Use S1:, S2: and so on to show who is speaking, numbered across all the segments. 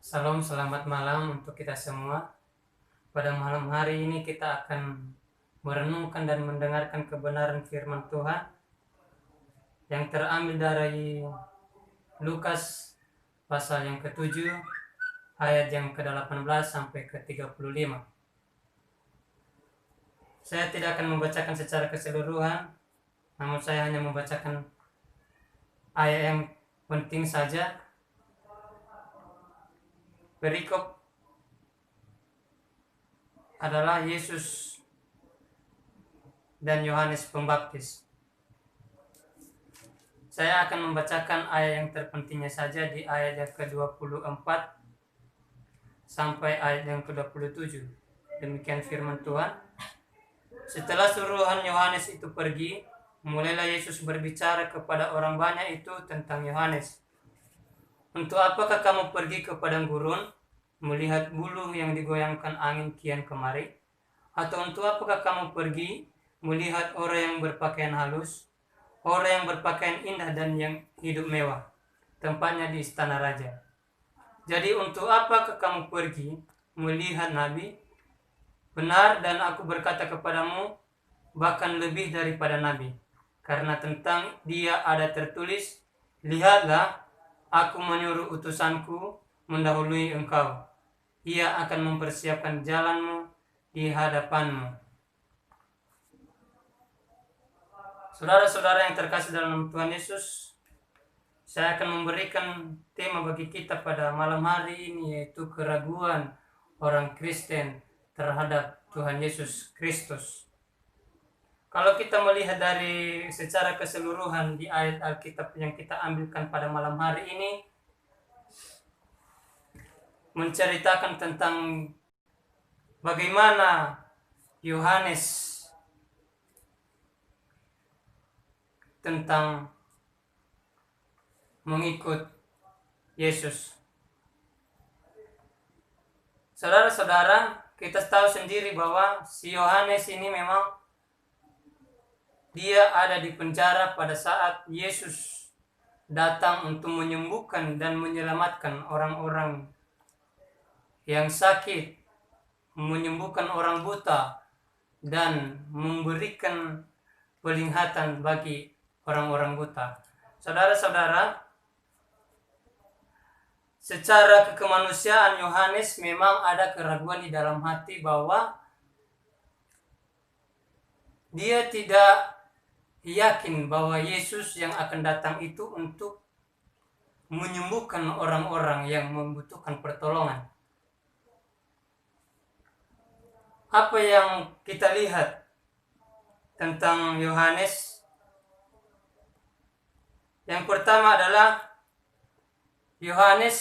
S1: Salam, selamat malam untuk kita semua. Pada malam hari ini kita akan merenungkan dan mendengarkan kebenaran firman Tuhan yang terambil dari Lukas pasal yang ke-7 ayat yang ke-18 sampai ke-35. Saya tidak akan membacakan secara keseluruhan, namun saya hanya membacakan ayat yang penting saja. Perikop adalah Yesus dan Yohanes Pembaptis. Saya akan membacakan ayat yang terpentingnya saja di ayat yang ke-24 sampai ayat yang ke-27. Demikian firman Tuhan. Setelah suruhan Yohanes itu pergi, mulailah Yesus berbicara kepada orang banyak itu tentang Yohanes. Untuk apakah kamu pergi ke padang gurun, melihat bulu yang digoyangkan angin kian kemari? Atau untuk apakah kamu pergi, melihat orang yang berpakaian halus, orang yang berpakaian indah dan yang hidup mewah, tempatnya di istana raja? Jadi untuk apakah kamu pergi melihat nabi? Benar, dan aku berkata kepadamu, bahkan lebih daripada nabi. Karena tentang dia ada tertulis, lihatlah, aku menyuruh utusanku mendahului engkau. Ia akan mempersiapkan jalanmu di hadapanmu. Saudara-saudara yang terkasih dalam Tuhan Yesus, saya akan memberikan tema bagi kita pada malam hari ini, yaitu keraguan orang Kristen terhadap Tuhan Yesus Kristus. Kalau kita melihat dari secara keseluruhan di ayat Alkitab yang kita ambilkan pada malam hari ini, menceritakan tentang bagaimana Yohanes tentang mengikut Yesus. Saudara-saudara, kita tahu sendiri bahwa si Yohanes ini memang dia ada di penjara pada saat Yesus datang untuk menyembuhkan dan menyelamatkan orang-orang yang sakit, menyembuhkan orang buta, dan memberikan penglihatan bagi orang-orang buta. Saudara-saudara, secara kemanusiaan Yohanes memang ada keraguan di dalam hati bahwa dia tidak yakin bahwa Yesus yang akan datang itu untuk menyembuhkan orang-orang yang membutuhkan pertolongan. Apa yang kita lihat tentang Yohanes? Yang pertama adalah Yohanes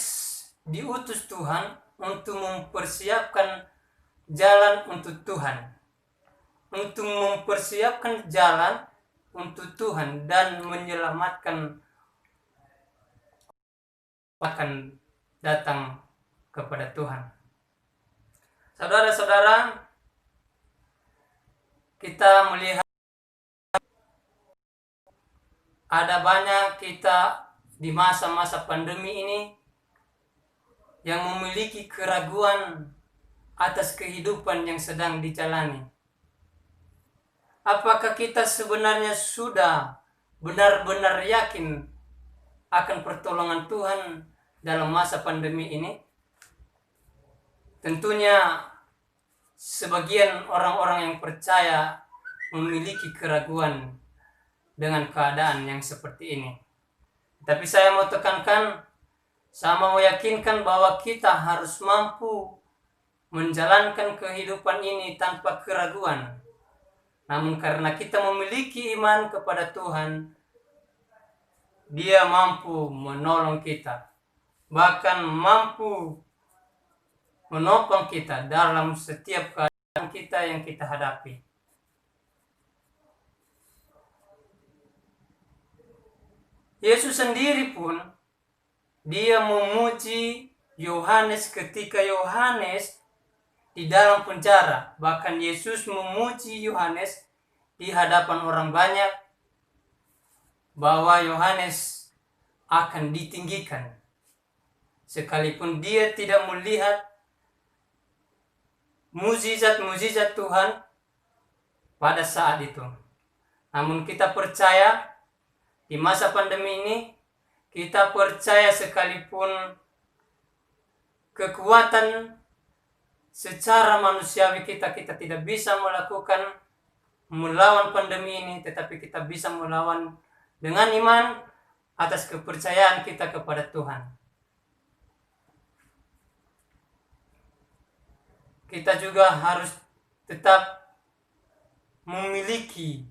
S1: diutus Tuhan untuk mempersiapkan jalan untuk Tuhan. Untuk mempersiapkan jalan untuk Tuhan dan menyelamatkan akan datang kepada Tuhan. Saudara-saudara, kita melihat ada banyak kita di masa-masa pandemi ini yang memiliki keraguan atas kehidupan yang sedang dijalani. Apakah kita sebenarnya sudah benar-benar yakin akan pertolongan Tuhan dalam masa pandemi ini? Tentunya sebagian orang-orang yang percaya memiliki keraguan dengan keadaan yang seperti ini. Tapi saya mau tekankan, saya mau yakinkan bahwa kita harus mampu menjalankan kehidupan ini tanpa keraguan. Namun karena kita memiliki iman kepada Tuhan, Dia mampu menolong kita, bahkan mampu menopang kita dalam setiap keadaan kita yang kita hadapi. Yesus sendiri pun, Dia memuji Yohanes ketika Yohanes di dalam penjara. Bahkan Yesus memuji Yohanes di hadapan orang banyak bahwa Yohanes akan ditinggikan. sekalipun dia tidak melihat mujizat-mujizat Tuhan pada saat itu. Namun kita percaya di masa pandemi ini, kita percaya sekalipun kekuatan secara manusiawi kita tidak bisa melawan pandemi ini, tetapi kita bisa melawan dengan iman atas kepercayaan kita kepada Tuhan. Kita juga harus tetap memiliki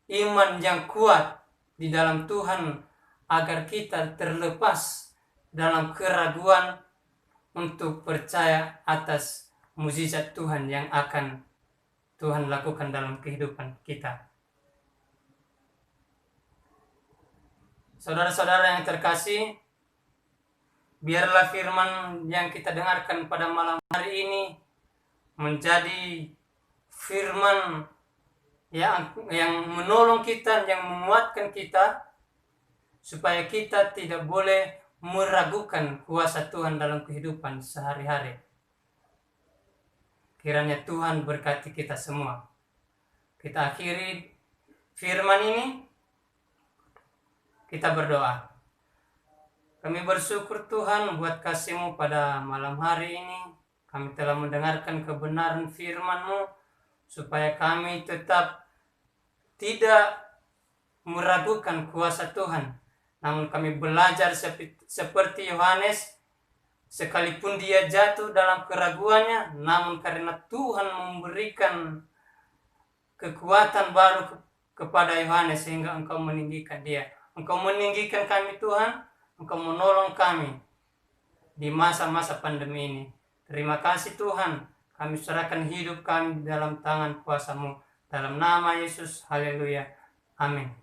S1: iman yang kuat di dalam Tuhan agar kita terlepas dalam keraguan untuk percaya atas mujizat Tuhan yang akan Tuhan lakukan dalam kehidupan kita. Saudara-saudara yang terkasih, biarlah firman yang kita dengarkan pada malam hari ini menjadi firman yang menolong kita, yang menguatkan kita, supaya kita tidak boleh meragukan kuasa Tuhan dalam kehidupan sehari-hari. Kiranya Tuhan berkati kita semua. Kita akhiri firman ini, kita berdoa. Kami bersyukur Tuhan buat kasih-Mu pada malam hari ini. Kami telah mendengarkan kebenaran firman-Mu, supaya kami tetap tidak meragukan kuasa Tuhan. Namun kami belajar seperti Yohanes, sekalipun dia jatuh dalam keraguannya, namun karena Tuhan memberikan kekuatan baru kepada Yohanes, sehingga Engkau meninggikan dia. Engkau meninggikan kami Tuhan, Engkau menolong kami di masa-masa pandemi ini. Terima kasih Tuhan, kami serahkan hidup kami dalam tangan kuasa-Mu. Dalam nama Yesus, haleluya, amin.